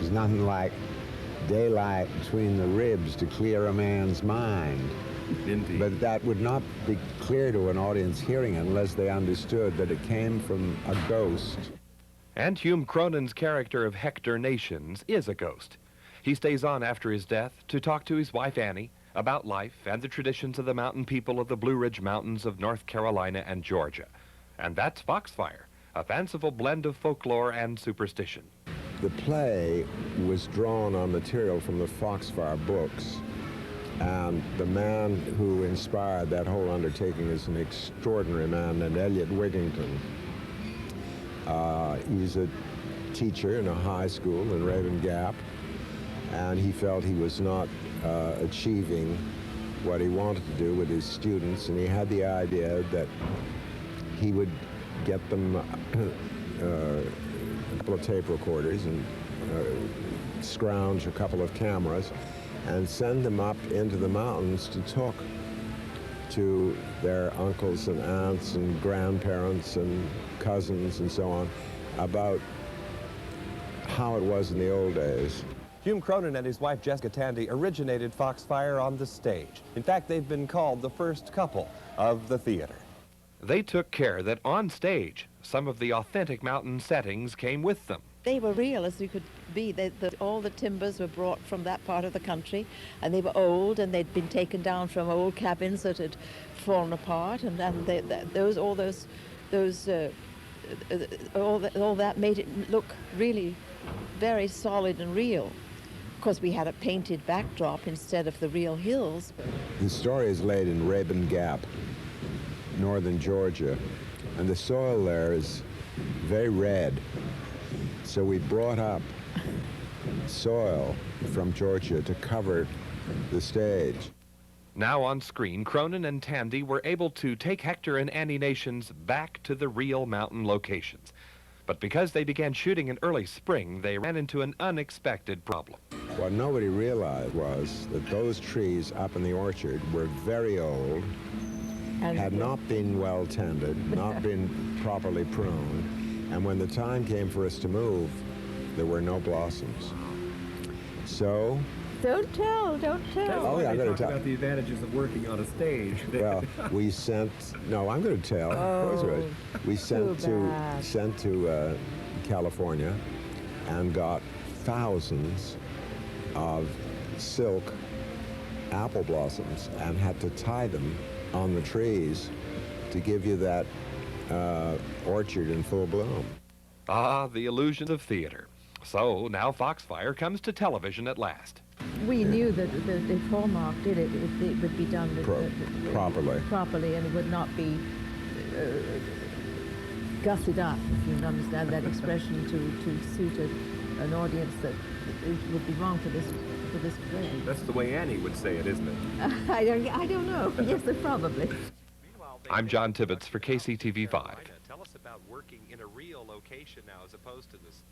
There's nothing like daylight between the ribs to clear a man's mind. Indeed. But that would not be clear to an audience hearing it unless they understood that it came from a ghost. And Hume Cronyn's character of Hector Nations is a ghost. He stays on after his death to talk to his wife Annie about life and the traditions of the mountain people of the Blue Ridge Mountains of North Carolina and Georgia. And that's Foxfire, a fanciful blend of folklore and superstition. The play was drawn on material from the Foxfire books, and the man who inspired that whole undertaking is an extraordinary man named Elliot Wigington. He's a teacher in a high school in Raven Gap, and he felt he was not achieving what he wanted to do with his students, and he had the idea that he would get them a couple of tape recorders and scrounge a couple of cameras and send them up into the mountains to talk to their uncles and aunts and grandparents and cousins and so on about how it was in the old days. Hume Cronyn and his wife Jessica Tandy originated Foxfire on the stage. In fact, they've been called the first couple of the theater. They took care that on stage, some of the authentic mountain settings came with them. They were real as you could be. All the timbers were brought from that part of the country, and they were old, and they'd been taken down from old cabins that had fallen apart, and all that made it look really very solid and real. Of course, we had a painted backdrop instead of the real hills. The story is laid in Raven Gap, northern Georgia, and the soil there is very red. So we brought up soil from Georgia to cover the stage. Now on screen, Cronyn and Tandy were able to take Hector and Annie Nations back to the real mountain locations. But because they began shooting in early spring, they ran into an unexpected problem. What nobody realized was that those trees up in the orchard were very old, had not been well tended, not been properly pruned, and when the time came for us to move, there were no blossoms. So... Don't tell. Oh, yeah, I'm going to tell. About the advantages of working on a stage. Well, we sent... No, I'm going to tell. Of course, we sent to California and got thousands of silk apple blossoms and had to tie them on the trees to give you that orchard in full bloom. Ah, the illusion of theater. So now Foxfire comes to television at last. We knew that if Hallmark did it, it would be done properly, and it would not be gussied up, if you understand that expression, to suit an audience that it would be wrong for this play. That's the way Annie would say it, isn't it? I don't know. Yes, probably. I'm John Tibbetts for KCTV5. Tell us about working in a real location now as opposed to this